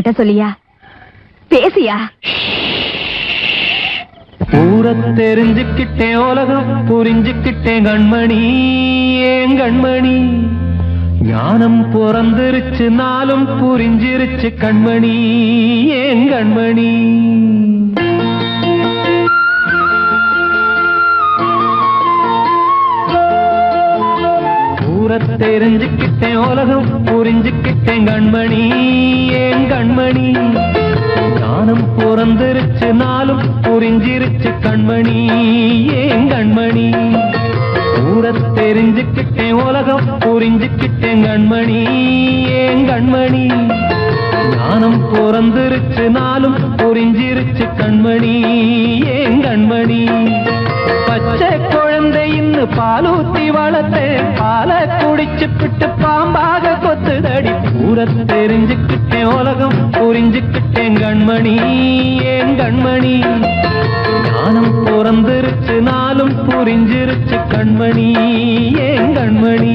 என்கிட்ட சொல்லியா? பேசியா? ஊர தெரிஞ்சுக்கிட்டேன், உலகம் புரிஞ்சுக்கிட்டேன் கண்மணி, ஏன் கண்மணி. ஞானம் பிறந்திருச்சு, நாளும் புரிஞ்சிருச்சு கண்மணி, ஏன் கண்மணி. ஊர தெரிஞ்சுக்கிட்டேன், உலகம் புரிஞ்சுக்கிட்டேன் கண்மணி, ஏன் கண்மணி. ஞானம் பிறந்திருச்சு, நாளும் புரிஞ்சிருச்சு கண்மணி, ஏன் கண்மணி. ஊர தெரிஞ்சுக்கிட்டேன், உலகம் புரிஞ்சுக்கிட்டேன் கண்மணி, ஏன் கண்மணி. ஞானம் பிறந்திருச்சு, நாளும் புரிஞ்சிருச்சு கண்மணி, ஏன் கண்மணி. பச்சை குழந்தையின்னு பாலூத்தி வளர்த்தேன், பாலை குடிச்சு பிட்டு பாம்பாக கொத்துதடி. ஊர தெரிஞ்சுக்கிட்டேன், உலகம் புரிஞ்சுக்கிட்டேன் கண்மணி, ஏன் கண்மணி. ஞானம் பிறந்திருச்சு, நாளும் புரிஞ்சிருச்சு கண்மணி, ஏன் கண்மணி.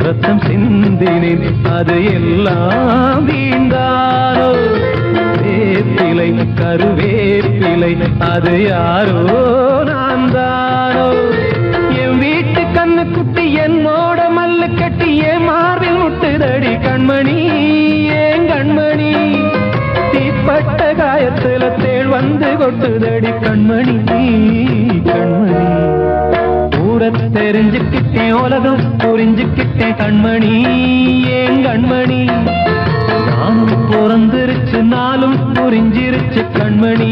ரத்தம் சிந்தினேன், அது எல்லாம் வீண்டாரோ. வேப்பிலை கருவேப்பிலை, அது யாரோ நான் தானோ. என் வீட்டு கண்ணு குட்டி என்னோட மல்லு கட்டி என் மார்பில் முட்டுதடி கண்மணி, ஏன் கண்மணி. தீப்பட்ட காயத்துல தேள் வந்து கொட்டுதடி கண்மணி, கண்மணி. ஊர தெரிஞ்சுக்கிட்டேன், உலகம் புரிஞ்சுக்கிட்டேன் கண்மணி, ஏன் கண்மணி. ஞானம் பிறந்திருச்சு, நாளும் புரிஞ்சிருச்சு கண்மணி,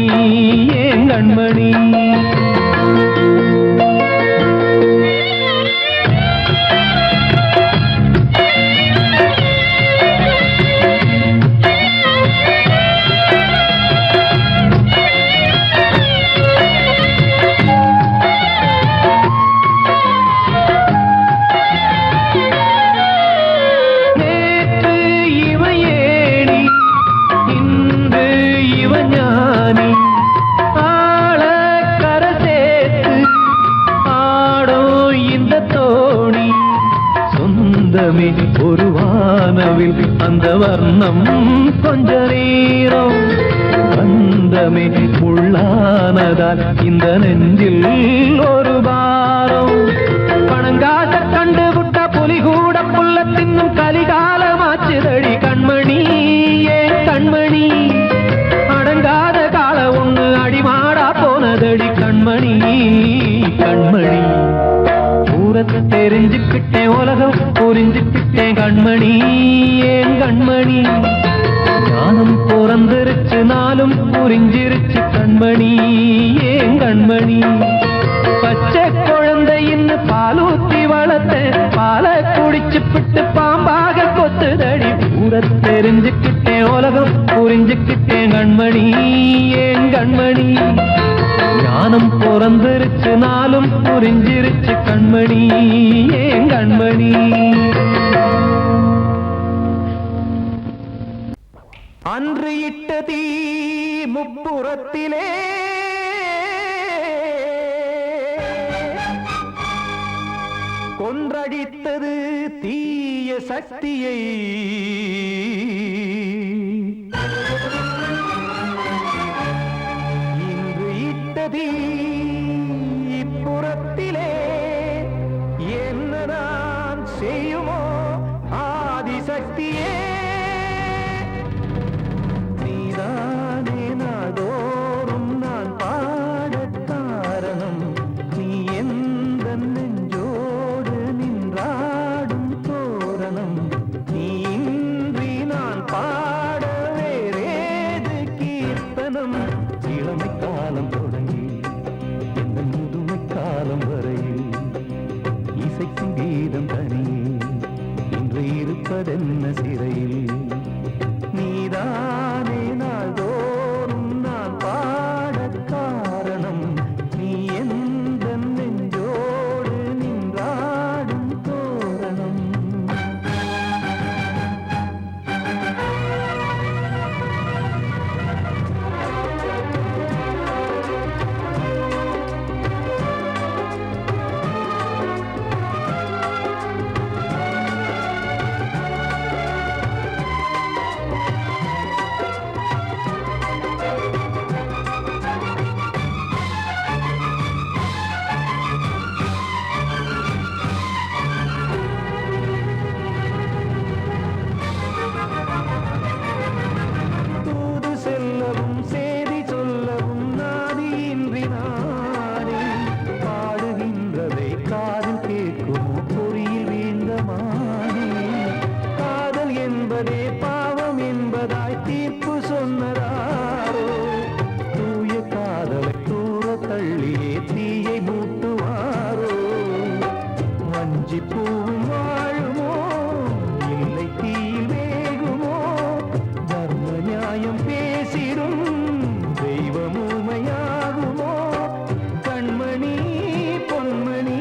ஏன் கண்மணி. ஒரு வானவில் அந்த வர்ணம் கொஞ்ச நேரம் பந்தமே உள்ளானதால் இந்த நெஞ்சில் ஒரு பாரம். பணங்காச கண்டு விட்ட புலி கூட புல்ல தின்னும் கலிகாலமாச்சுதடி கண்மணி, ஏன் கண்மணி. அடங்காத கால ஒண்ணு அடிமாடா போனதடி கண்மணி, கண்மணி. தெரிஞ்சுக்கிட்டேன், உலகம் புரிஞ்சுக்கிட்டேன் கண்மணி, ஏன் கண்மணி. ஞானம் பிறந்திருச்சு, நாளும் புரிஞ்சிருச்சு கண்மணி, ஏன் கண்மணி. பச்சை குழந்தையின்னு பாலூத்தி வளர்த்தேன், பாலை குடிச்சு பிட்டு பாம்பாக கொத்துதடி. ஊர தெரிஞ்சுக்கிட்டேன், உலகம் புரிஞ்சுக்கிட்டேன் கண்மணி, ஏன் கண்மணி. ஞானம் பிறந்திருச்சு, நாளும் புரிஞ்சிருச்சு கண்மணி, ஏன் கண்மணி. அன்று இட்ட தீ முப்புறத்திலே கொன்றடித்தது தீய சக்தியை. இப்புறத்திலே என்னதான் செய்யுமோ ஆதிசக்தியே. நீதானே நாள்தோறும் நான் பாட காரணம், நீ எந்த நெஞ்சோடு நின்றாடும் தோரணம். நீ இன்றி நான் பாட வேறேது கீர்த்தனம். இளமை காலம் தொடங்கி இந்த முதுமை காலம் வரையில் தீர்ப்பு சொன்னதாரோ தூய காதலை தூர தள்ளியே தீயை மூட்டுவாரோ வஞ்சி பூவும் வாழுமோ இல்லை தீயில் வேகுமோ தர்ம நியாயம் பேசிடும் தெய்வம் ஊமையாகுமோ கண்மணி பொன்மணி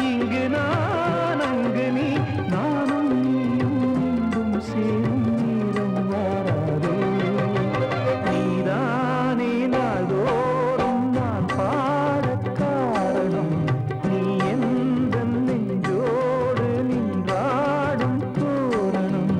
இங்கு நான் அங்கு நீ நானும் நீயும் மீண்டும் சேரும் நேரம் வாராதே நீதானே நாள்தோறும் நான் பாடக் காரணம் நீ எந்த நெஞ்சோடு நின்றாடும் தோரணம்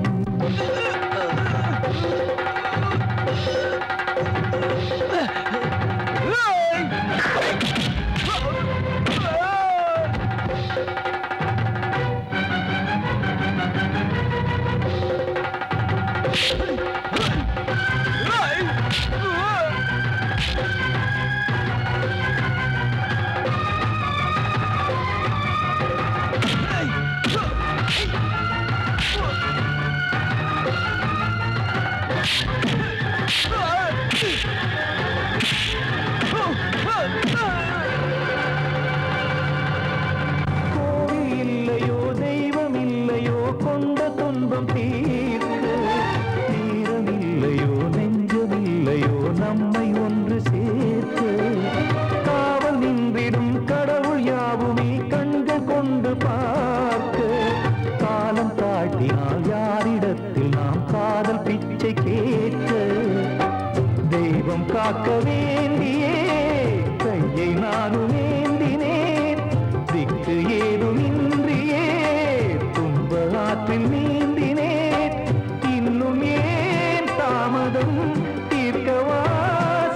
கோவில் இல்லையோ தெய்வம் இல்லையோ கொண்ட துன்பம் தீர்க்க நேரம் இல்லையோ நெஞ்சம் இல்லையோ நம்மை ஒன்று சேர்க்க காவல் நின்றிடும் கடவுள் யாவுமே கண்கள் கொண்டு பார்க்க காலம் தாட்டினால் யாரிடத்தில் நாம் காதல் பிச்சை கேட்க தெய்வம் காக்க வேண்டியே கையை நானும் ஏந்தினேன் திக்கு ஏதுமின்றியே துன்ப ஆற்றில் நீந்தினேன் இன்னும் ஏன் தாமதம் தீர்க்கவா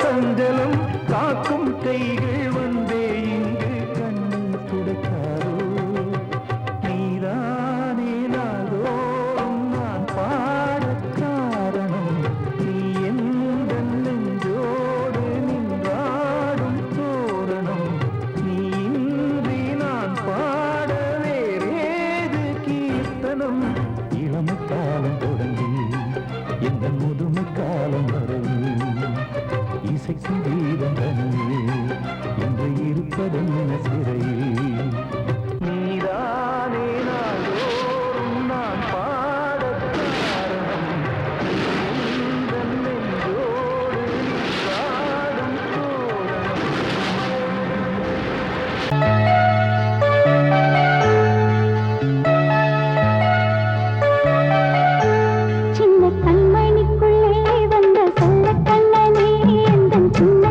சஞ்சலம் காக்கும் கைகள் வந்தே இங்கு கண்ணீர் துடைக்காரோ நீதானே நாள்தோறும் நான் பாடக் காரணம் நீ எந்த நெஞ்சோடு நின்றாடும் தோரணம் நீ இன்றி நான் பாட வேறேது கீர்த்தனம் இளமை காலம் தொடங்கி எந்த முதுமை காலம் வரை இசைக்கு வீதம் தனியே என்று இருப்பதென்ன சிறையில் நீதானே நாள்தோறும் நான் பாடக் காரணம் நீ எந்த நெஞ்சோடு நின்றாடும் தோரணம் சின்ன கண்மணிக்குள்ளே வந்த சொல்ல கண்ணனே எந்தன் சின்ன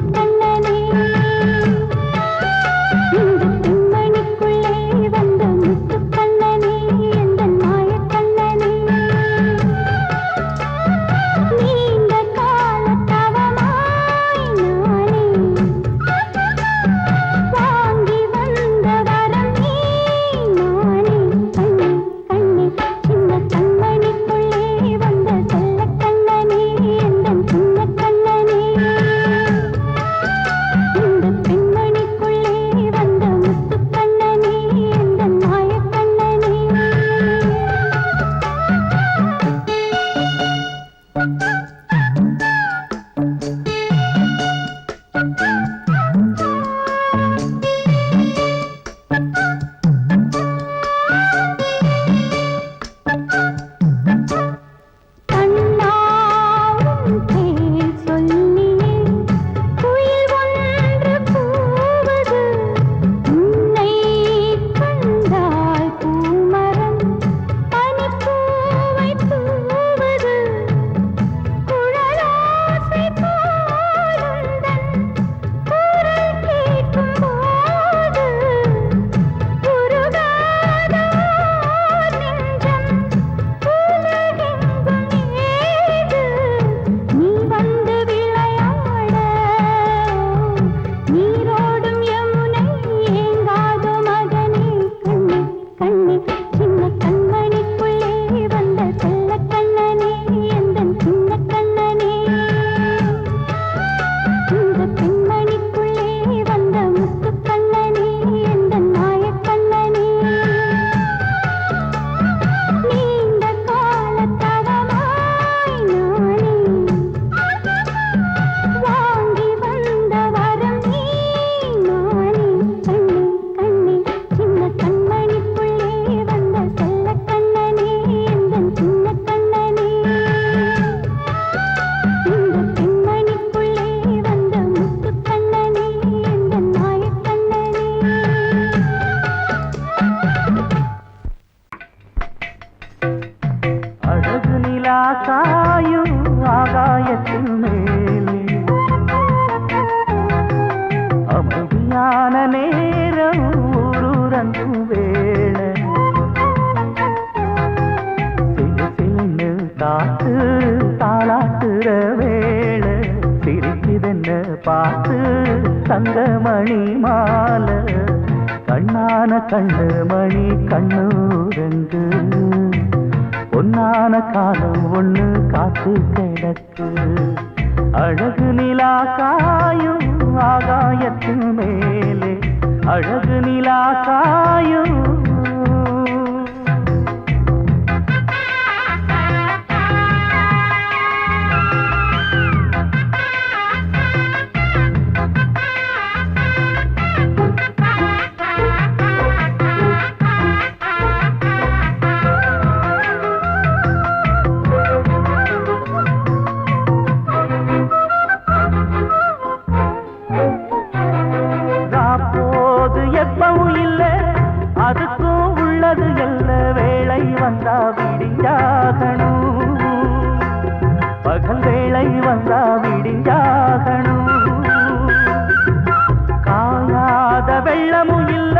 பார்த்து தங்கமணி மாலை கண்ணான கண்ணு மணி கண்ணூரங்கு பொன்னான காலம் ஒண்ணு காத்து கிடக்கு அழகு நிலா காயும் ஆகாயத்து மேலே அழகு நிலா காயும் எப்பவும் இல்ல அதுக்கும் உள்ளது எல்ல வேளை வந்தா விடிஞ்சாகணும் பகல் வேளை வந்தா விடிஞ்சாகணும் காயாத வெள்ளமும் இல்ல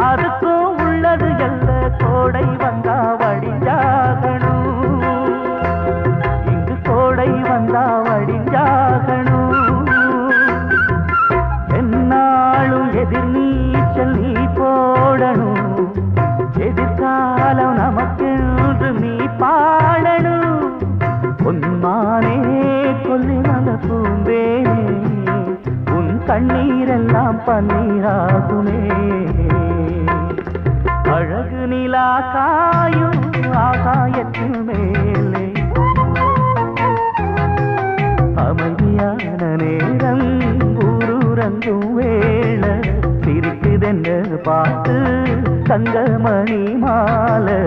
அதுக்கும் உள்ளது எல்ல கோடை வந்தா வடிஞ்சாகணும் இங்கு கோடை வந்தா வடிஞ்சாகணும் என்னாலும் எதிர் நீச்சல் நீ போடணும் எதிர்காலம் நமக்கென்று நீ பாடணும் பொன்மானே கொல்லிமல பூந்தேனே உன் கண்ணீரெல்லாம் பன்னீராகுமே அழகு நிலா காயும் ஆகாயத்தின் மேலே அமைதியான நேரம் ஊரூரங்கும் வேள சிரிக்குதென்று பார்த்து தங்கமணி மாலை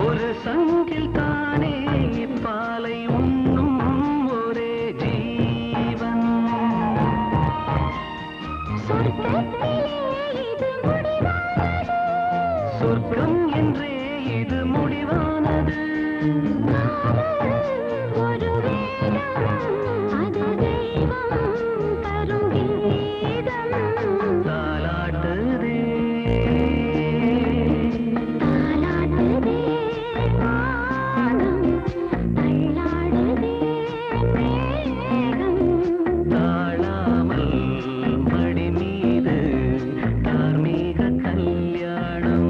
ஒரு சங்கில் தானே பாலை உண்ணும் ஒரே ஜீவன். சொர்க்கம் என்றே இது முடிவானது. தாலாட்டுதே தாழாமல் மடி மீது தார்மீக கல்யாணம்.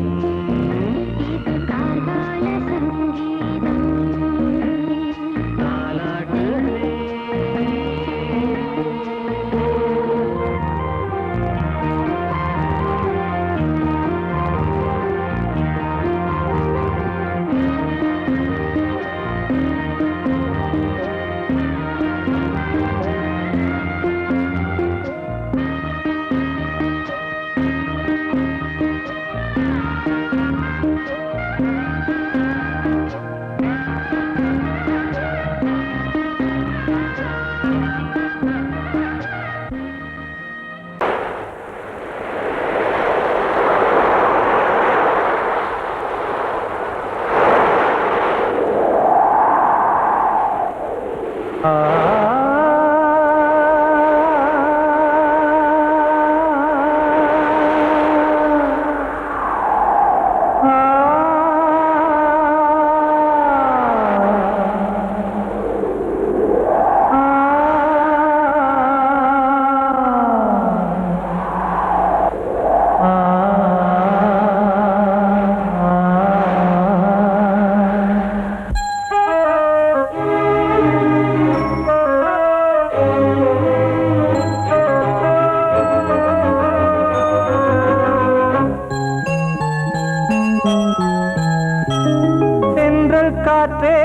காற்றே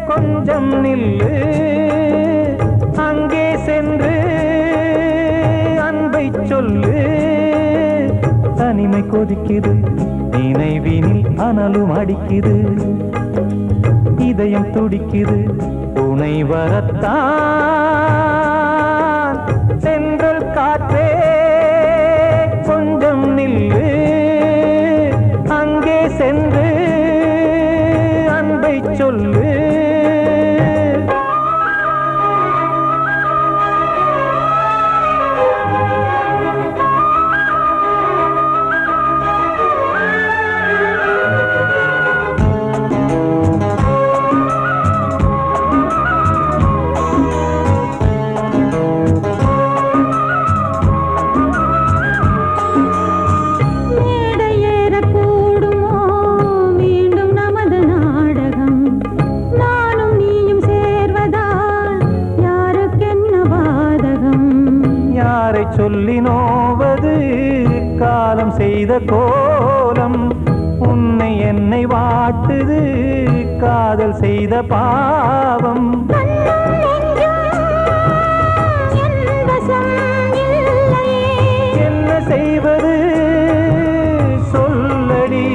கொஞ்சம் நில்லு, அங்கே சென்று அன்பை சொல்லு. தனிமை கொதிக்குது, நினைவினில் அனலும் அடிக்குது, இதயம் துடிக்குது துணை வரத்தான். சென்றல் காற்றே கொஞ்சம் நில்லு, அங்கே சென்று அன்பை சொல்லு. சொல்லி நோவது காலம் செய்த கோலம், உன்னை என்னை வாட்டுது காதல் செய்த பாவம். என்ன செய்வது சொல்லடி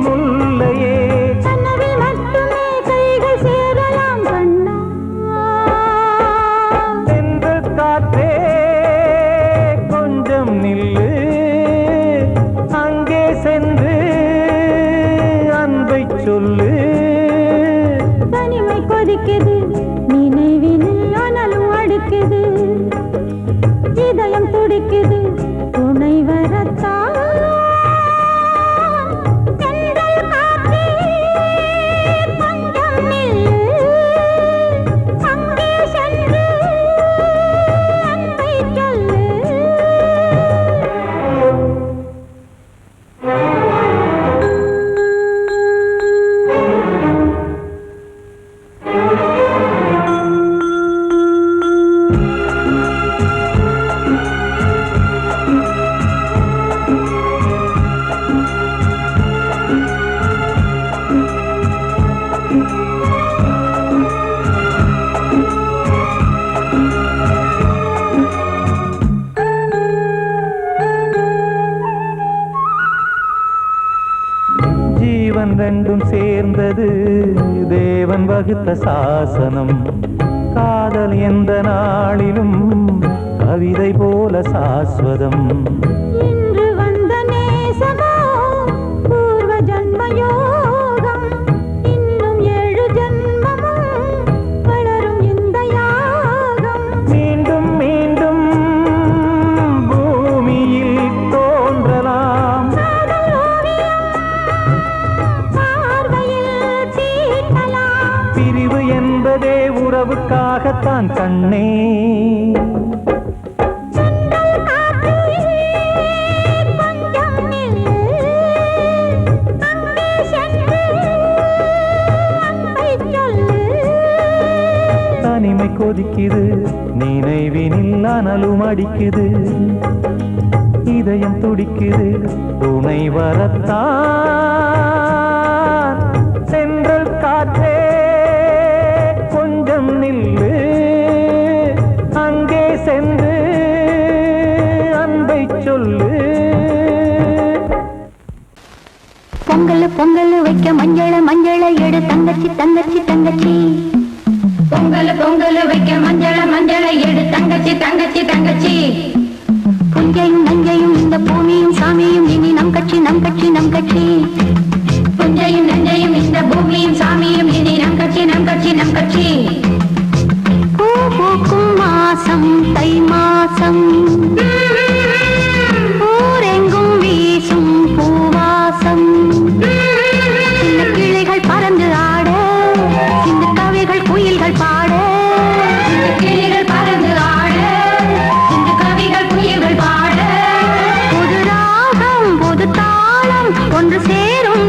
முல்லையே, சென்று காற்றே நில்லு, அங்கே சென்று அன்பை சொல்லு. தனிமை கொதிக்குது, நினைவினில் அனலும் அடிக்குது, இதயம் துடிக்குது துணை வரத்தான். சேர்ந்தது தேவன் வகுத்த சாசனம். காதல் எந்த நாளிலும் கவிதை போல சாஸ்வதம். இன்று வந்த நேசமோ பூர்வ ஜன்ம யோகம். இன்னும் 7 ஜன்மமும் வளரும் இந்த யாகம். மீண்டும் மீண்டும் பூமியில் தோன்றலாம். காதல் ஓவியம் பார்வையில் தீட்டலாம். பிரிவு என்பதே உறவுக்காகத்தான் கண்ணே. சென்றல் காற்றே கொஞ்சம் நில்லு. அங்கே சென்று அன்பைச் சொல்லு. தனிமை கொதிக்குது, நினைவினில் அனலும் அடிக்குது. இதயம் துடிக்குது, துணை வரத்தான். சென்றல் காற்றே கொஞ்சம் நில்லு. அங்கே சென்று அன்பை சொல்லு. பொங்கல் பொங்கல் வைக்க மஞ்சள மஞ்சள எடு தங்கச்சி தங்கச்சி தங்கச்சி. பொங்கல் பொங்கல் வைக்க மஞ்சள மஞ்சள எடு தங்கச்சி தங்கச்சி தங்கச்சி. புஞ்சையும் நஞ்சையும் இந்த பூமியும் சாமியும் இனி நம் கட்சி நம் கட்சி நம் கட்சி. புஞ்சையும் நஞ்சையும் இந்த பூமியும் சாமியும் இனி நம் கட்சி நம் கட்சி நம் கட்சி. பூ பூக்கும் மாசம் தை மாசம். ஊரெங்கும் வீசும் பூவாசம். சின்ன கிளைகள் பறந்து ஆட, சின்ன கவிகள் குயில்கள் பாட. இந்த கிளிகள் பறந்து ஆட, இந்த கவிகள் குயில்கள் பாட. புது ராகம் புது தாளம் ஒன்று சேரும்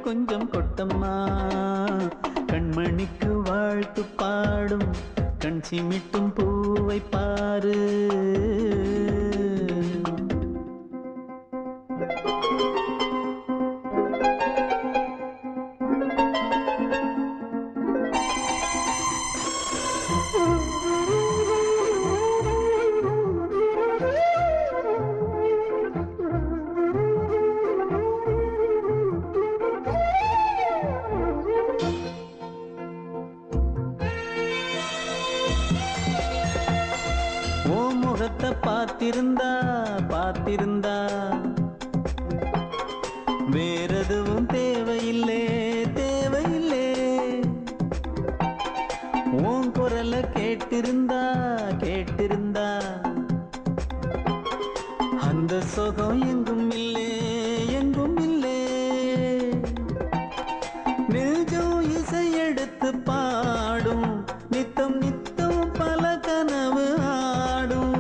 கொஞ்சம் கொட்டம்மா கண்மணிக்கு வாழ்த்து பாடும் கண் சிமிட்டும் பூவை பாரு முகத்தை பார்த்திருந்தா வேறெதுவும் தேவையில்லை உன் குரல கேட்டிருந்தா அந்த சுகம் எங்கும் இல்லே நெஞ்சம் இசை எடுத்து பாடும் நித்தம் பல கனவு ஆடும்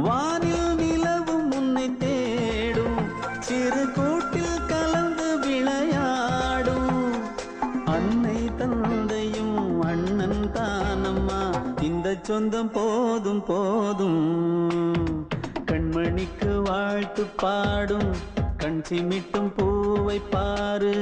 வானில் நிலவும் உன்னை தேடும் சிறு கூட்டில் கலந்து விளையாடும் அன்னை தந்தையும் அண்ணன் தானம்மா இந்த சொந்தம் போதும் கண்மணிக்கு வாழ்த்து பாடும் கண் சிமிட்டும் பூவை பாரு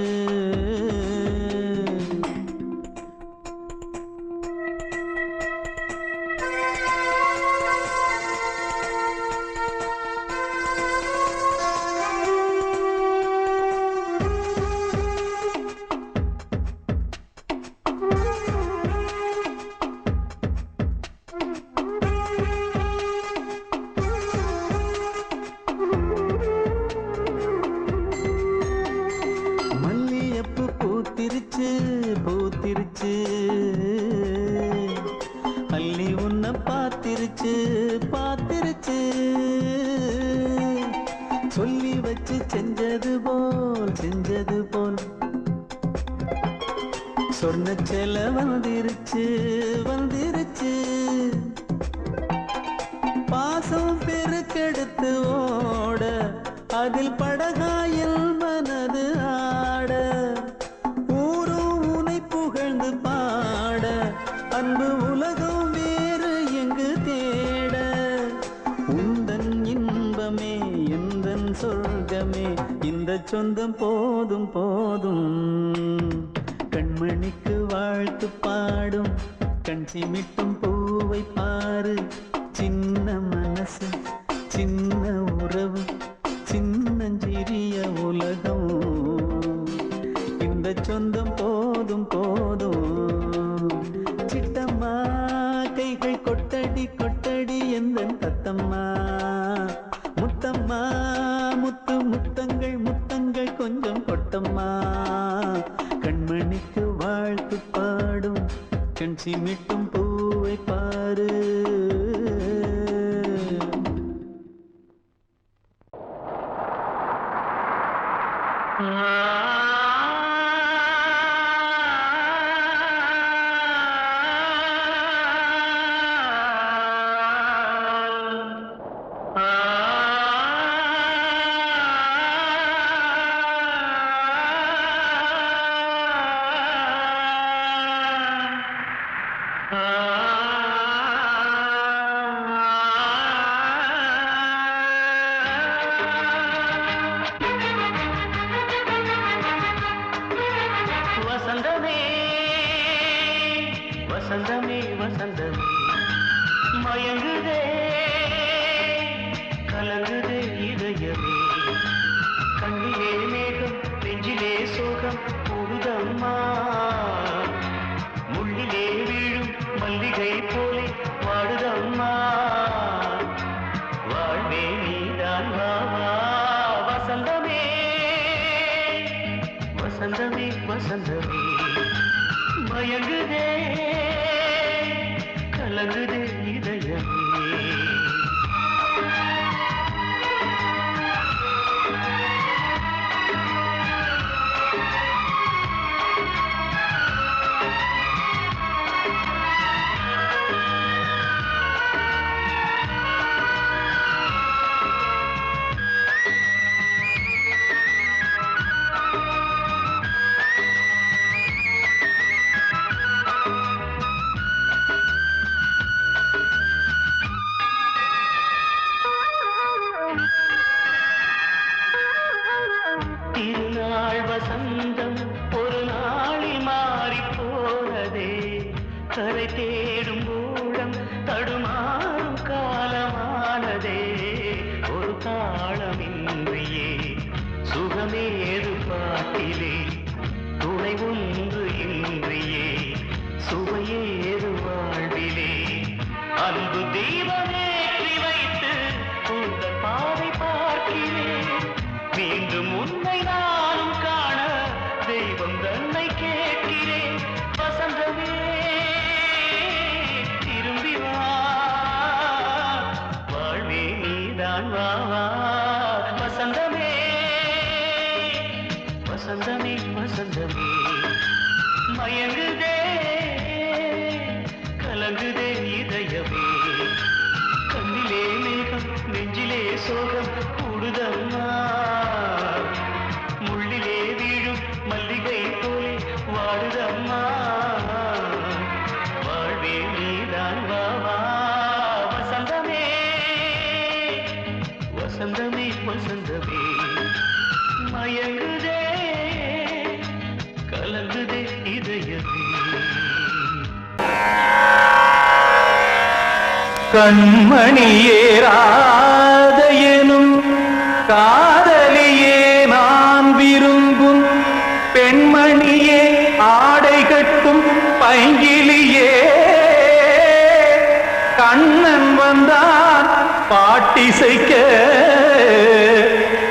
பூத்திருச்சு அள்ளி உன்னை பார்த்திருச்சு சொல்லி வச்சு செஞ்சது போல் சொன்ன செல வந்துருச்சு பாசம் பெருக்கெடுத்து ஓட அதில் படகாயில் மனது ஆட புகழ்ந்து பாட அன்பு உலகம் வேறு எங்கு தேட உந்தன் இன்பமே எந்தன் சொர்க்கமே இந்த சொந்தம் போதும் கண்மணிக்கு வாழ்த்து பாடும் கண் சிமிட்டும் பூவை பாரு சின்ன மனசு சின்ன உறவு சின்னஞ்சிறிய உலகம் இந்த சொந்தம் போதும் சிட்டம்மா கைகள் கொட்டடி எந்தன் தத்தம்மா முத்தம்மா முத்தங்கள் கொஞ்சம் கொட்டம்மா கண்மணிக்கு வாழ்த்து பாடும் கண் சிமிட்டும் பூவை பாரு வசந்தமே மயங்குதே கலங்குதே இதயமே கண்ணிலே மேகம் நெஞ்சிலே சோகம் கூடுதம்மா முள்ளிலே வீழும் மல்லிகை போலே வாடுதம்மா வாழ்வே நீதான் வா வசந்தமே வசந்தமே மயங்குதே கலங்குதே இதயமே வசந்தம் ஒரு நாளில் மாறி போனதே கரை தேடும் ஊழம் தடுமாறும் காலமானதே ஒரு தாளமின்றியே சுகமேது பாட்டிலே துணை ஒன்று இன்றியே சுவையேது வாழ்விலே அன்பு தீபமேற்றி வைத்து உங்கள் பாதை பார்க்கிறேன் மீண்டும் உன்னை நானும் காண தெய்வம் தன்னை கேட்கிறேன் வசந்தமே திரும்பி வா வாழ்வே நீதான் வா வா வசந்தமே வசந்தமே வசந்தமே மயங்குதே கலங்குதே இதயமே கண்ணிலே மேகம் நெஞ்சிலே சோகம் கூடுதம்மா முள்ளிலே வீழும் மல்லிகை போலே வாடுதம்மா வாழ்வே நீதான் வா வா வசந்தமே வசந்தமே வசந்தமே மயங்குதே கலங்குதே இதயமே கண்மணியே ராதையனும் காதலியே நான் விரும்பும் பெண்மணியே ஆடை கட்டும் பைங்கிலியே கண்ணன் வந்தான் பாட்டிசைக்க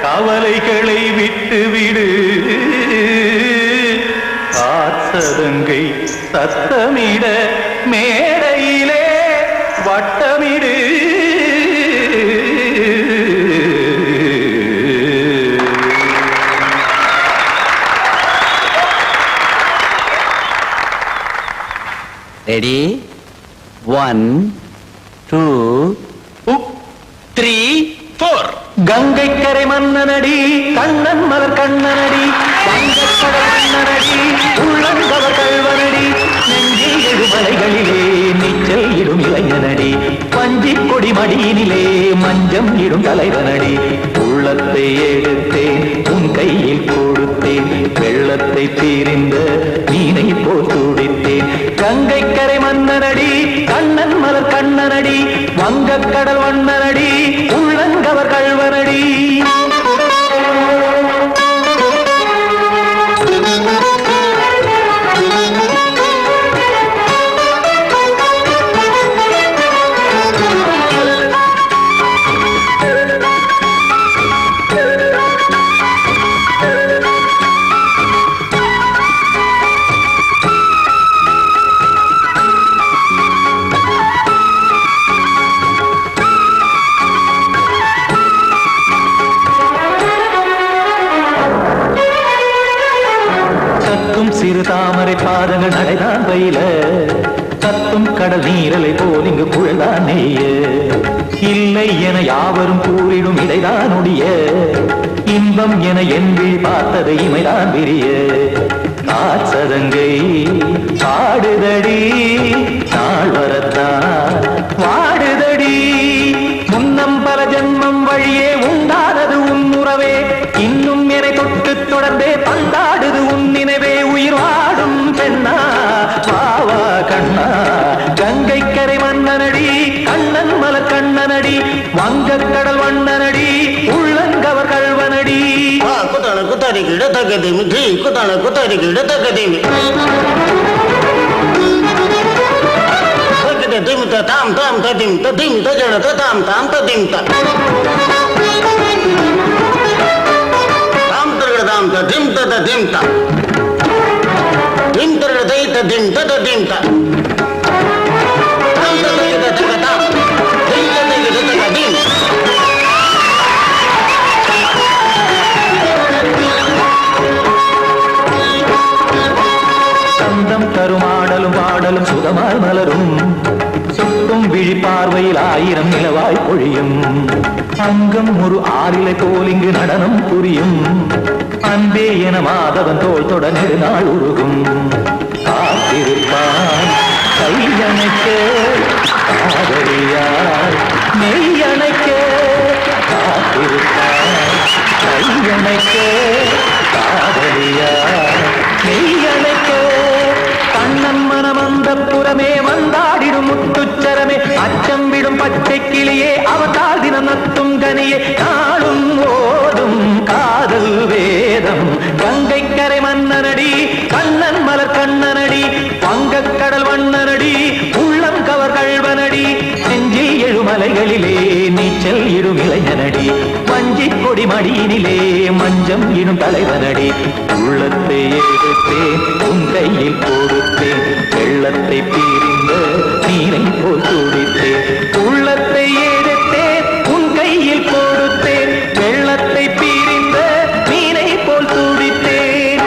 கவலைகளை விட்டுவிடு காத்ததங்கை சத்தமிட மேடையிலே வட்டமிடு ரெடி 1 2 3 4 கங்கைக்கரை மன்னனடி கண்ணன் மலர் கண்ணனடி வங்கக்கடல் மன்னனடி உள்ளங்கவர் கல்வனடி நெஞ்சில் எழுமலைகளிலே நீச்சல் இடும் இளைஞனடி பஞ்சிக் கொடி மடியினிலே மஞ்சம் இடும் தலைவனடி உள்ளத்தை எடுத்தேன் உன் கையில் கொடுத்தேன் வெள்ளத்தை தீரிந்த மீனை போல் துடித்தேன் கங்கைக்கரை மன்னனடி கண்ணன் மலர் கண்ணனடி வங்கக்கடல் வண்ணனடி உள்ளங்கவர் கல்வனடி சிறு தாமரை பாதங்கள் நடைதான் பயில கத்தும் கடல் நீரலை போல் இங்கு புழல்தான் நெய்ய இல்லை என யாவரும் கூறிடும் இடைதான் உடைய இன்பம் என என்பி பார்த்தது இமைதான் விரிய காச்சதங்கை பாடுதடி நாள் வரத்தான் வாடுதடி முன்னம் பல ஜென்மம் வழியே உண்டானது உன் உறவே இன்னும் என்னை தொட்டு தொடர்ந்தே பந்தாடுது உன் நினைவே உயிர் வாடும் பெண்ணா வாவா கண்ணா கங்கைக்கரை மன்னனடி கண்ணன் மலர் கண்ணனடி வங்கக்கடல் வண்ணனடி உள்ளங்கவர் கல்வனடி குத்தான குத்தாரி கிட தக்கதேமி ஜி குத்தான குத்தாரி கிட தக்கதேமி திம் தாம் தாம் ததிம் ததிம் தஜட தாம் தாம் ததிம் தாம் தர்கட தாம் ததிம் ததிம் தாம் திம் தர்கட தை ததிம் ததிம் தாம் தாம் ததிம் ததிம் தாம் திம் ததிம் ததிம் சந்தம் தருமாடலும் பாடலும் சுகமாய் மலரும் சுட்டும் விழி பார்வையில் ஆயிரம் நிலவாய் பொழியும் அங்கம் ஒரு ஆறிலை போல் இங்கு நடனம் புரியும் அன்பே என மாதவன் தோல் தொட நெடுநாள் உருகும் காத்திருப்பான் கையணைக்க காதலியார் மெய்யணைக்க காத்திருப்பான் கையணைக்க காதலியார் கங்கை மன்னனடி கண்ணன் மலர் கண்ணனடி வங்கக் கடல் வண்ணனடி உள்ளம் கவர் கழ்வனடி நெஞ்சில் எழுமலைகளிலே நீச்சல் இடும் இளைஞனடி வஞ்சிக் கொடி மடியினிலே மஞ்சம் இடும் தலைவனடி உள்ளத்தை எடுத்தேன் உன் கையில் கொடுத்தேன் வெள்ளத்தை பிரிந்த நீரை போல் துடித்தேன் உள்ளத்தை எடுத்தேன் உன் கையில் கொடுத்தேன் வெள்ளத்தை பிரிந்த மீனை போல் துடித்தேன்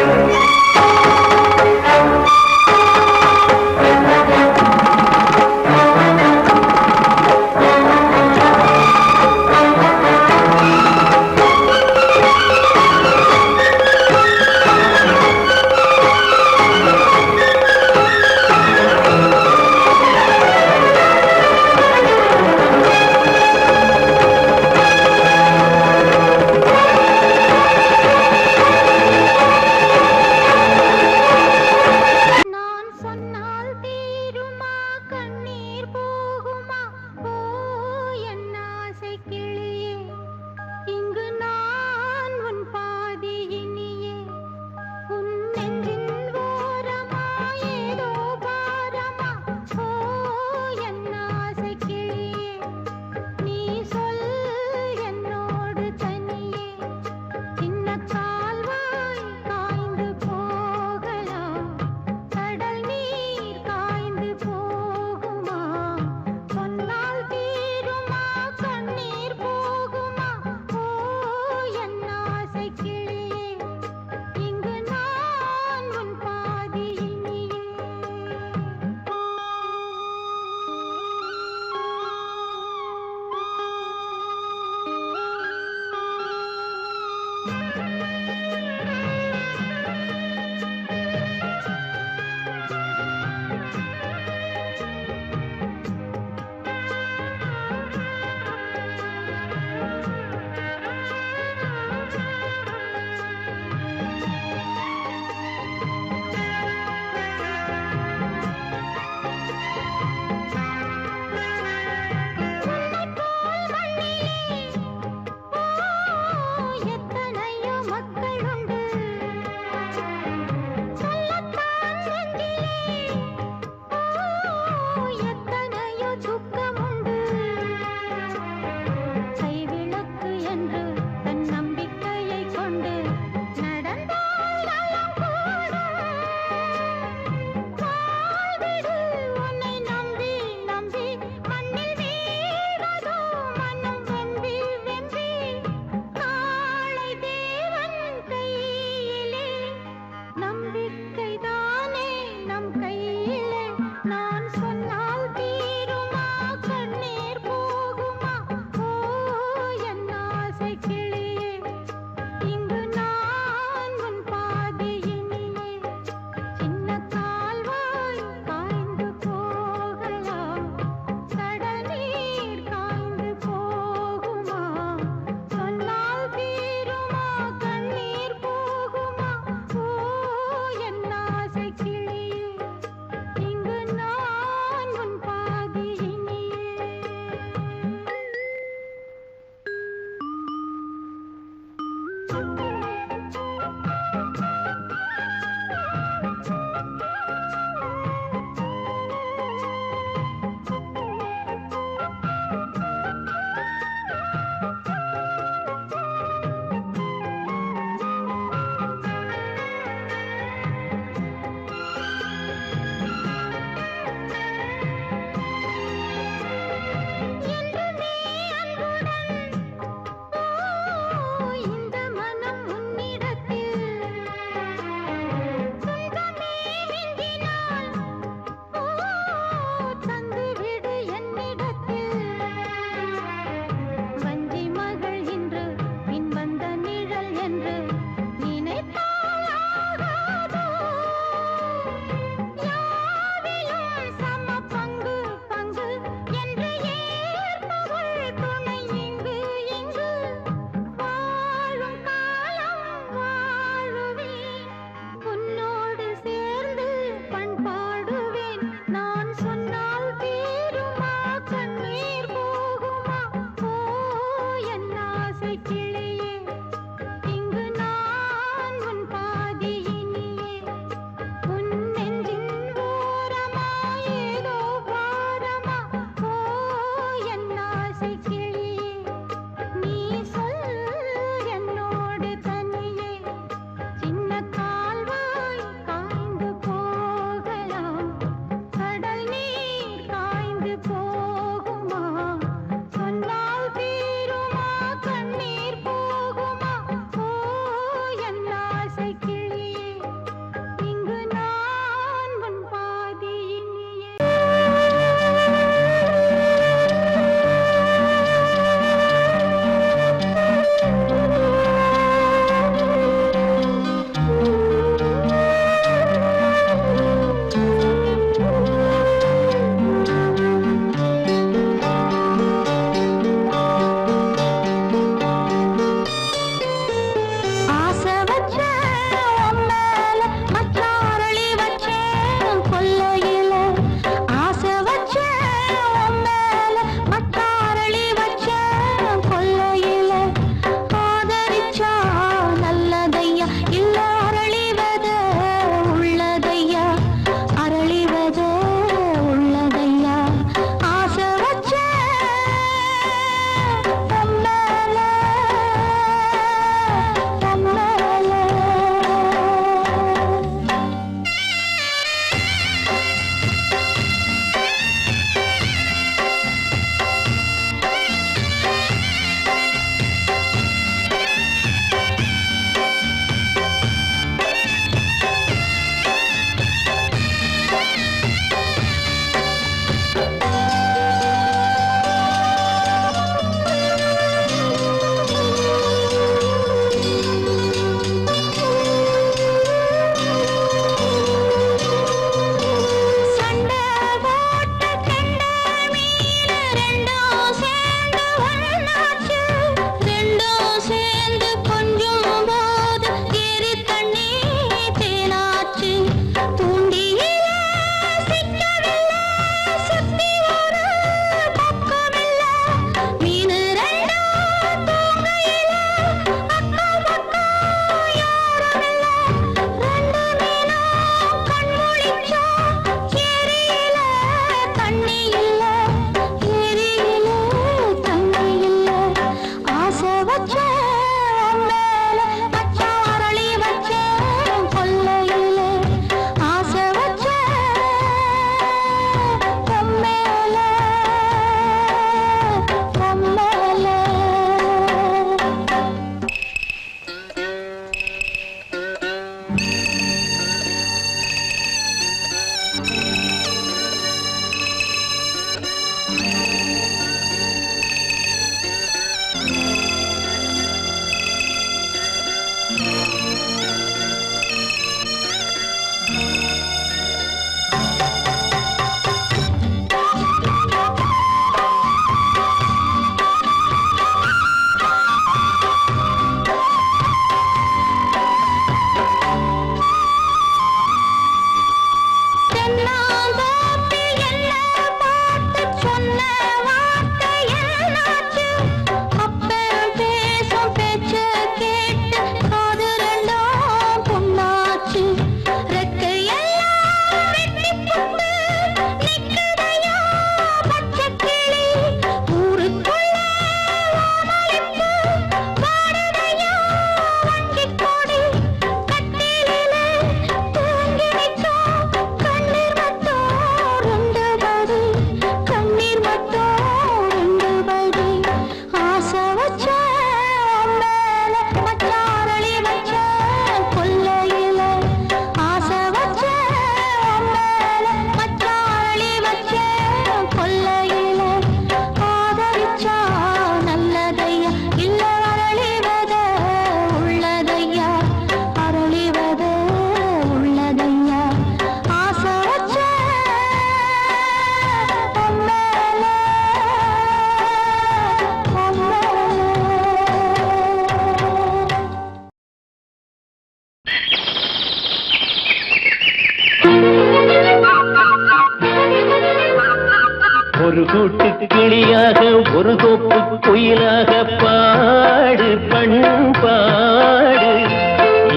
ஒரு கூட்டு கிளியாக ஒரு தோப்பு குயிலாக பாடு பண்பாடு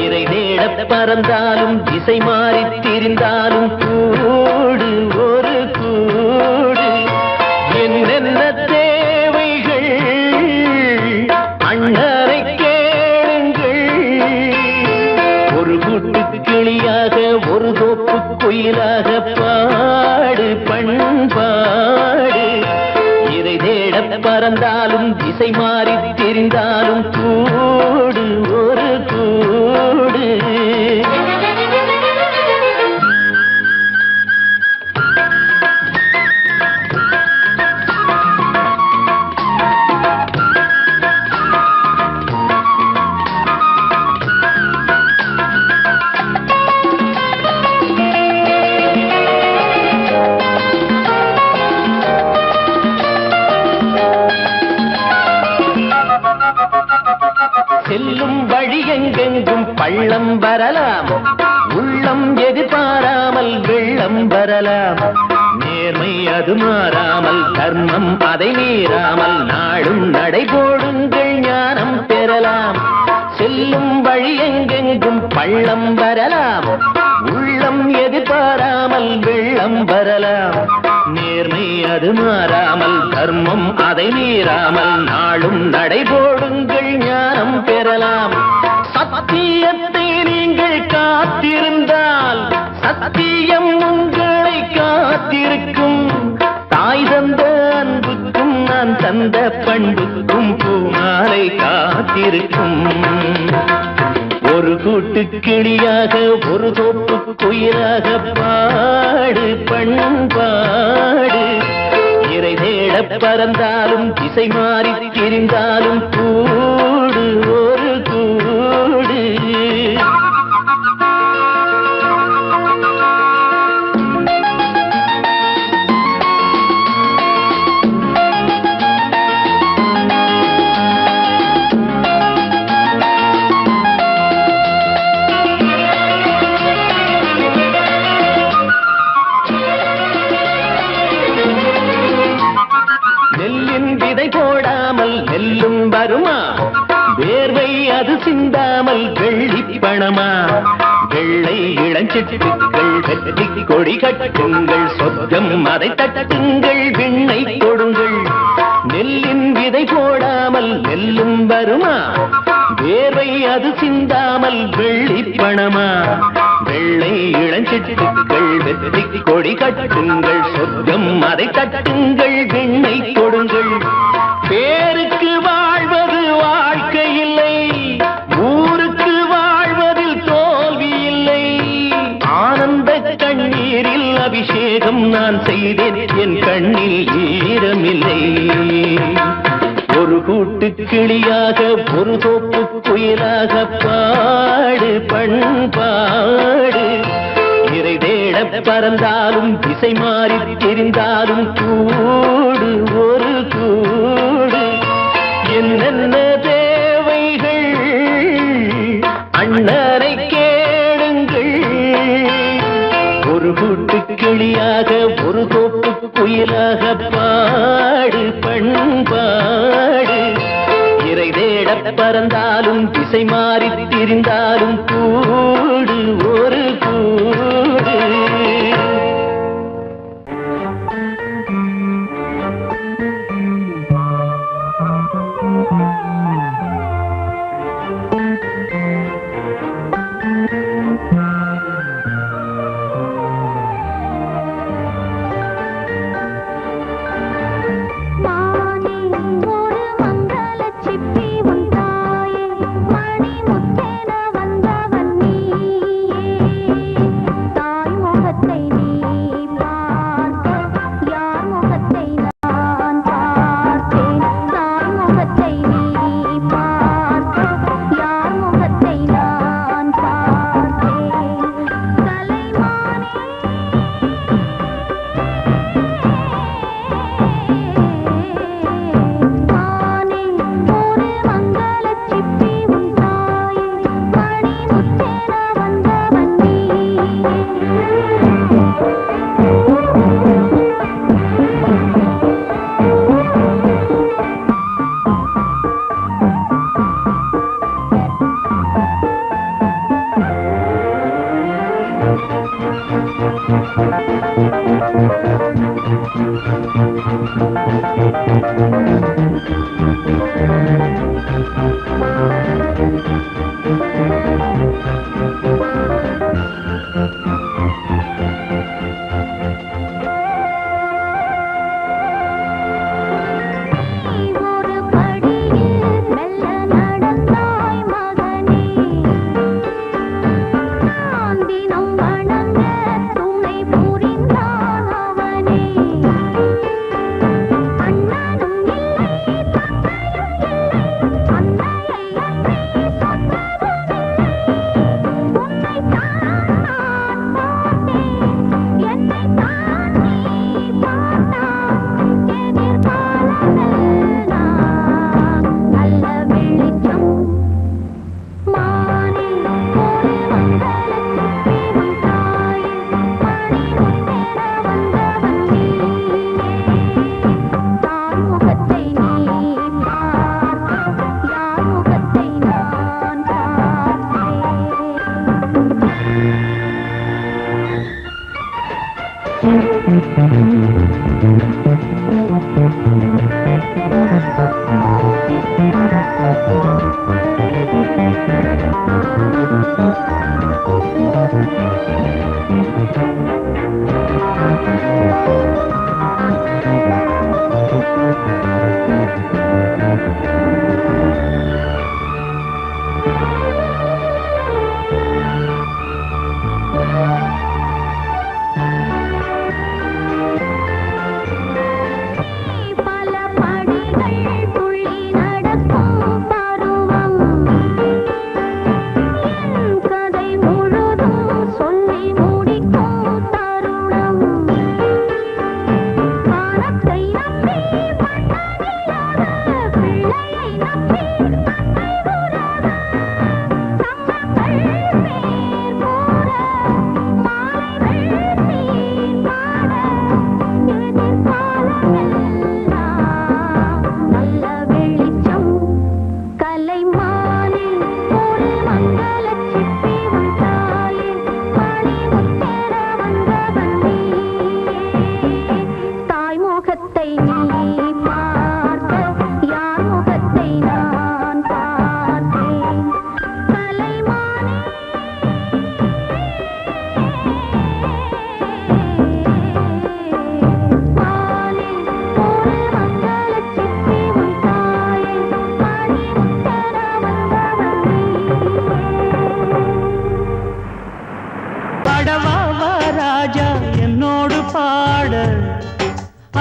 இறை தேட பறந்தாலும் திசை மாறி திரிந்தாலும் கூடு ஒரு கூடு என்னென்ன தேவைகள் அண்ணரை கேளுங்கள் ஒரு கூட்டு கிளியாக ஒரு தோப்பு குயிலாக பாடு பண்பாடு இதை தேட பறந்தாலும் திசை மாறி திரிந்தாலும் கூடு ஒரு கூடு செல்லும் வழி எங்கெங்கும் பள்ளம் வரலாம் உள்ளம் எதிர்பாராமல் வெள்ளம் வரலாம் நேர்மை அது மாறாமல் தர்மம் அதை மீறாமல் நாடும் நடைபோடுங்கள் ஞானம் பெறலாம் செல்லும் வழி எங்கெங்கும் பள்ளம் வரலாம் உள்ளம் எதிர்பாராமல் வெள்ளம் வரலாம் நேர்மை அது மாறாமல் தர்மம் அதை மீறாமல் நாளும் நடைபோடுங்கள் ஞானம் பெறலாம் சத்தியத்தை நீங்கள் காத்திருந்தால் சத்தியம் உங்களை காத்திருக்கும் தாய் தந்த அன்புக்கும் நான் தந்த பண்புக்கும் பூமாலை காத்திருக்கும் ஒரு கூட்டு கிளியாக ஒரு தோப்பு குயிலாக பாடு பண்பாடு இறை தேட பறந்தாலும் திசை மாறி திரிந்தாலும் கூடு ஒரு கூடு போடாமல் நெல்லும் வருமா வேர்வை அது சிந்தாமல் வெள்ளி பணமா வெள்ளை இளஞ்சிட்டுக்கள் வெற்றி கொடி கட்டுங்கள் சொர்க்கம் அதை தட்டுங்கள் விண்ணை கொடுங்கள் நெல்லின் விதை போடாமல் நெல்லும் வருமா வேர்வை அது சிந்தாமல் வெள்ளி பணமா வெள்ளை இளஞ்சிட்டுக்கள் வெற்றி கொடி கட்டுங்கள் சொர்க்கம் அதை தட்டுங்கள் விண்ணை கொடுங்கள் பேருக்கு வாழ்வது வாழ்க்கை இல்லை ஊருக்கு வாழ்வதில் தோல்வி இல்லை ஆனந்த கண்ணீரில் அபிஷேகம் நான் செய்தேன் என் கண்ணில் ஈரமில்லை ஒரு கூட்டு கிளியாக ஒரு தோப்பு குயிலாக பாடு பண்பாடு இறை தேட பறந்தாலும் திசை மாறி தெரிந்தாலும் கூடு ஒரு கூடு என்னென்ன தேவைகள் அண்ணரை கேளுங்கள் ஒரு கூட்டு கிளியாக ஒரு தோப்பு குயிலாக பாடு பண்பாடு இறை தேட பறந்தாலும் திசை மாறி திரிந்தாலும் கூடு ஒரு கூடு மணி முத்தென வந்தவன் நீயே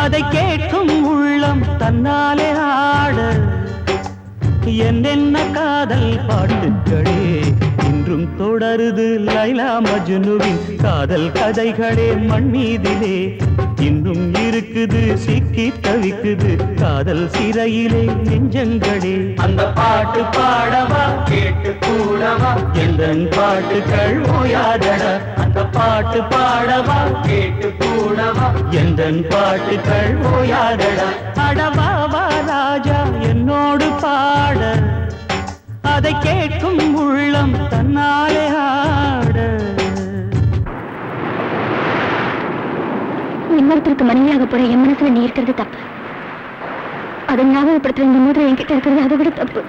அதை கேட்கும் உள்ளம் தன்னாலே ஆட என்னென்ன காதல் பாட்டுக்களே இன்றும் தொடருது லைலா மஜ்னுவின் காதல் கதைகளே மண்ணீதிலே இன்னும் இருக்குது சிக்கி தவிக்குது காதல் சிறையிலே நெஞ்சங்களே அந்த பாட்டு பாடவா கேட்டு கூடவா எந்தன் பாட்டுக்கள் ஓயாதடா அந்த பாட்டு பாடவா கேட்டு கூடவா எந்தன் பாட்டுக்கள் ஓயாதடா அடவாவா ராஜா என்னோடு பாட அதை கேட்கும் உள்ளம் தன்னாலே ஆட. இன்னொருத்தருக்கு மனைவியாக போற என் மனசுல நீ இருக்கிறது தப்பு. அதை ஞாபகப்படுத்துற இந்த மூன்று என்கிட்ட இருக்கிறது அதை விட தப்பு.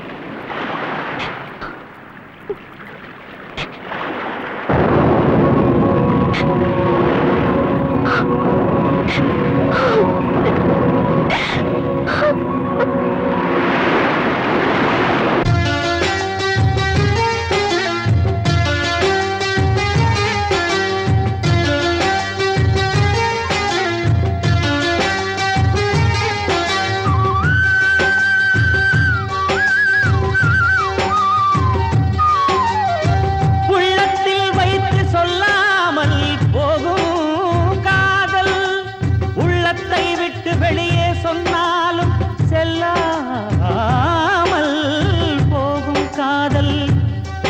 வெளியே சொன்னாலும் செல்லாமல் போகும் காதல்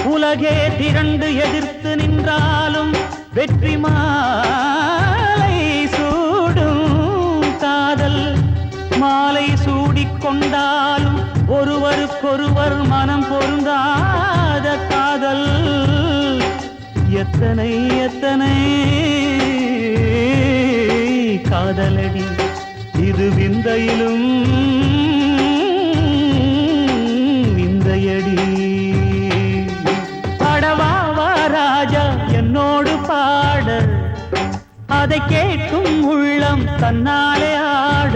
உலகே திரண்டு எதிர்த்து நின்றாலும் வெற்றி மாலை சூடும் காதல் மாலை சூடிக்கொண்டாலும் ஒருவருக்கொருவர் மனம் பொருந்தாத காதல் எத்தனை எத்தனை காதலடி இது விந்தையிலும் விந்தையடி. பாடவா ராஜா என்னோடு பாட, அதை கேட்கும் உள்ளம் தன்னாலே ஆட.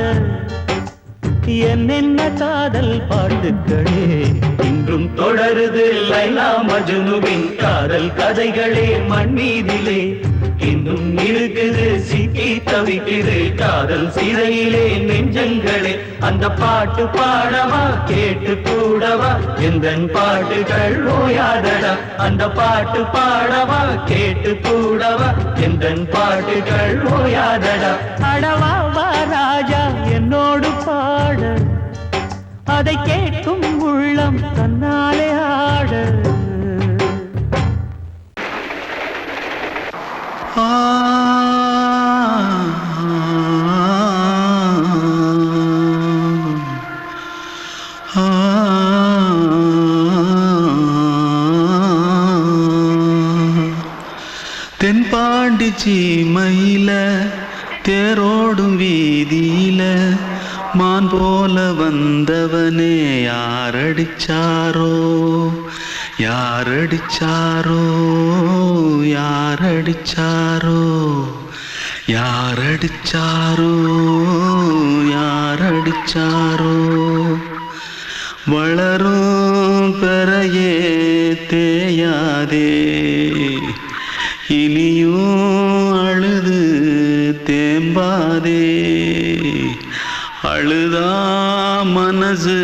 என்னென்ன காதல் பாட்டுக்களே இன்றும் தொடருது லைலா மஜ்னுவின் காதல் கதைகளே மண் மீதிலே. இன்னும் இருக்குது சிக்கி தவிக்குது காதல் சிறையிலே நெஞ்சங்களே. அந்த பாட்டு பாடவா கேட்டு கூடவா எந்தன் பாட்டுகள் ஓயாதடா. அந்த பாட்டு பாடவா கேட்டு கூடவா எந்தன் பாட்டுகள் ஓயாதடா. அடவா வா ராஜா என்னோடு பாட, அதை கேட்கும் உள்ளம் தன்னாலே ஆட. தென்பாண்டி சீமையில தேரோடும் வீதியில மான் போல வந்தவனே யாரடிச்சாரோ யாரடிச்சாரோ யாரடிச்சாரோ யாரடிச்சாரோ யாரடிச்சாரோ. வளரும் பெறையே தேயாதே இனியும் அழுது தேம்பாதே. அழுதா மனசு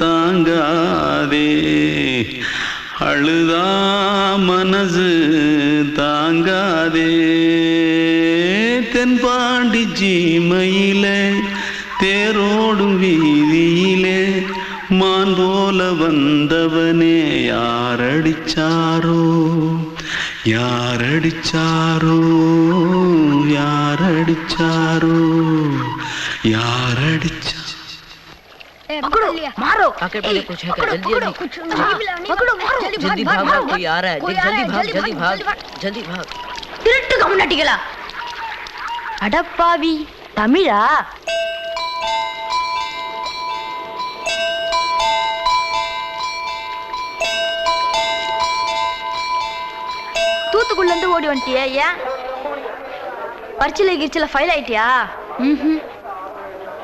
தாங்காதே அழுதா மனசு தாங்காதே. தென்பாண்டி சீமையிலே தேரோடும் வீதியிலே மான் போல வந்தவனே யாரடிச்சாரோ யாரடிச்சாரோ யாரடிச்சாரோ யாரடிச்சா. पकड़ो मारो आके पहले कुछ है क्या? जल्दी जल्दी पकड़ो मारो जल्दी भाग भाग, कोई आ रहा है, जल्दी भाग जल्दी भाग. திருட்டு கம்னாட்டிகளா அடப்பாவி தமிழா. தூத்துக்குள்ள இருந்து ஓடி வந்துட்டியா? ஏன் பரிச்சையில கிரிச்சில ஃபைல் ஆயிட்டியா?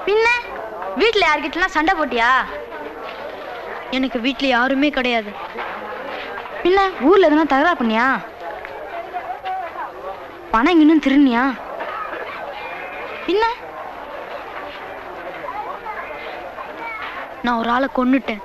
பின்ன வீட்டுல யார்கிட்டலாம் சண்டை போட்டியா? எனக்கு வீட்டுல யாருமே கிடையாது. பின்ன ஊர்ல எதுனா தகராறு பண்ணியா? பணம் இன்னும் திருநியா? பின்ன நான் ஒரு ஆளை கொன்னுட்டேன்.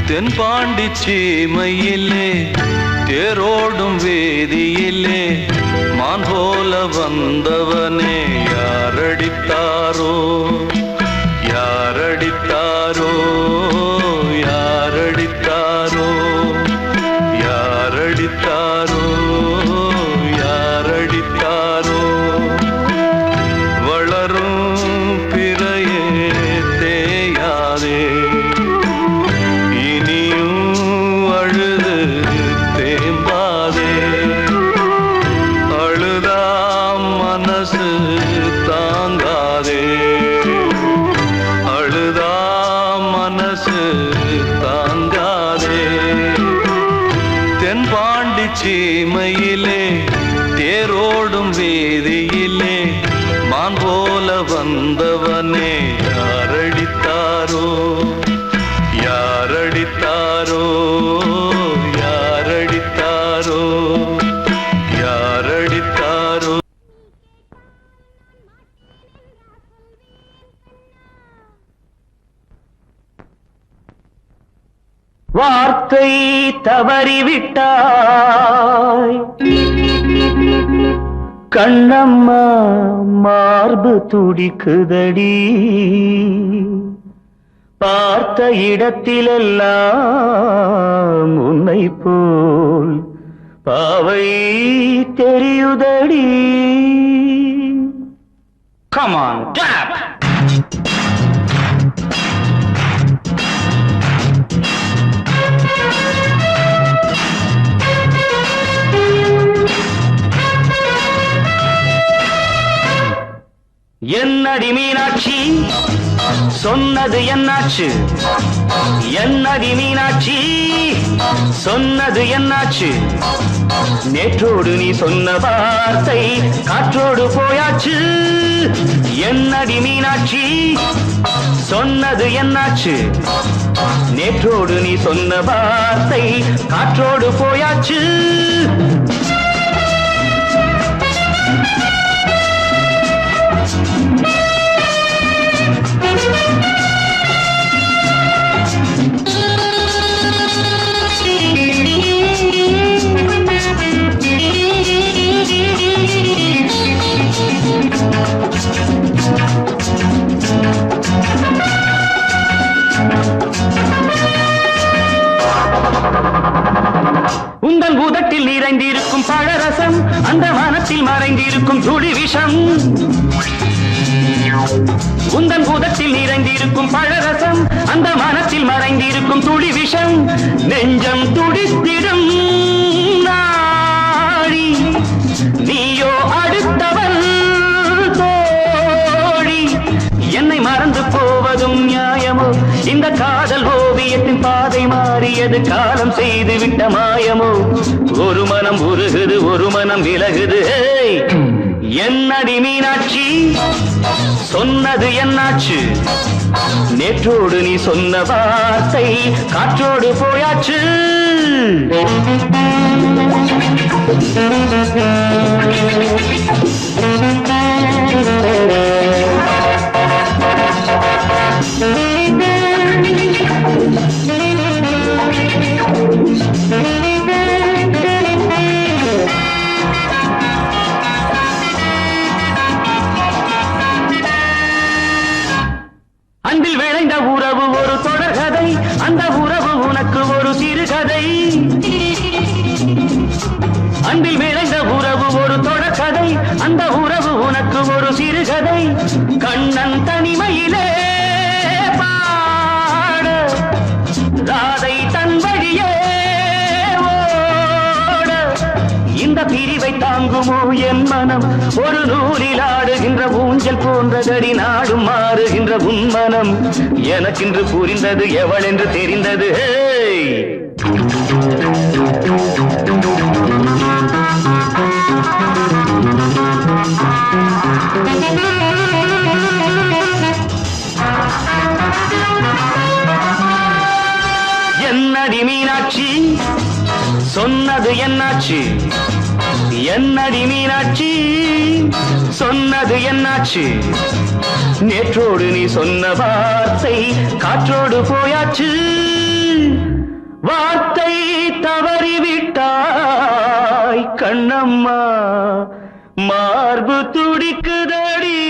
தென்பாண்டி சீமையிலே தேரோடும் வேதியிலே மான் போல வந்தவனே யாரடித்தாரோ யாரடித்தாரோ யாரடித்தாரோ யாரடித்தாரோ யாரடித்தாரோ. வளரும் பிறையே தேயாதே சீமையிலே தேரோடும் வேதியிலே மான் போல வந்தவனே யாரடித்தாரோ யாரடித்தாரோ யாரடித்தாரோ யாரடித்தாரோ. வார்த்தை தவறிவிட்டாய் கண்ணம்மா மார்பு துடிக்குதடி. பார்த்த இடத்திலெல்லாம் உன்னை போல் பாவை தெரியுதடி. Come on, tap! என்னடி மீனாட்சி சொன்னது என்னாச்சு? என்னடி மீனாட்சி சொன்னது என்னாச்சு? நேற்றோடு நீ சொன்ன வார்த்தை காற்றோடு போயாச்சு. என்னடி மீனாட்சி சொன்னது என்னாச்சு? நேற்றோடு நீ சொன்ன வார்த்தை காற்றோடு போயாச்சு. உந்தன் உதட்டில் நிறைந்திருக்கும் பழரசம் அந்த மனத்தில் மறைந்திருக்கும் துளி விஷம். உந்தன் உதட்டில் நிறைந்திருக்கும் பழரசம் அந்த மனத்தில் மறைந்திருக்கும் துளி விஷம். நெஞ்சம் துடித்திடும் நாடி நீயோ அடுத்தவள் தோழி. என்னை மறந்து போவதும் நியாயமோ? இந்த காதல் ஓவியத்தின் பாதை மாறியது காலம் செய்து விட்ட மாயமோ? ஒரு மனம் உருகுது ஒரு மனம் விலகுது. என்னடி மீனாட்சி சொன்னது என்னாச்சு? நேற்றோடு நீ சொன்ன வார்த்தை காற்றோடு போயாச்சு. அன்பில் விளைந்த உறவு ஒரு தொடர்கதை, அந்த உறவு உனக்கு ஒரு சிறுகதை. அன்பில் விளைந்த உறவு ஒரு தொடர்கதை, அந்த உறவு உனக்கு ஒரு சிறுகதை. கண்ணன் தனிமையிலே பாட ராதை தன் வழியே ஓட. இந்த பிரிவை தாங்குமோ என் மனம்? ஒரு நூலில் ஆடுகின்ற ஊஞ்சல் போன்றதடி நாடும் மாறுகின்ற உன்மனம். எனக்கென்று புரிந்தது எவள் என்று தெரிந்தது. என்னடி மீனாட்சி சொன்னது என்னாச்சு? என்னடி மீனாட்சி சொன்னது என்னாச்சு? நேற்றோடு நீ சொன்ன வார்த்தை காற்றோடு போயாச்சு. வார்த்தை தவறிவிட்டாய் கண்ணம்மா, மார்பு துடிக்குதடி.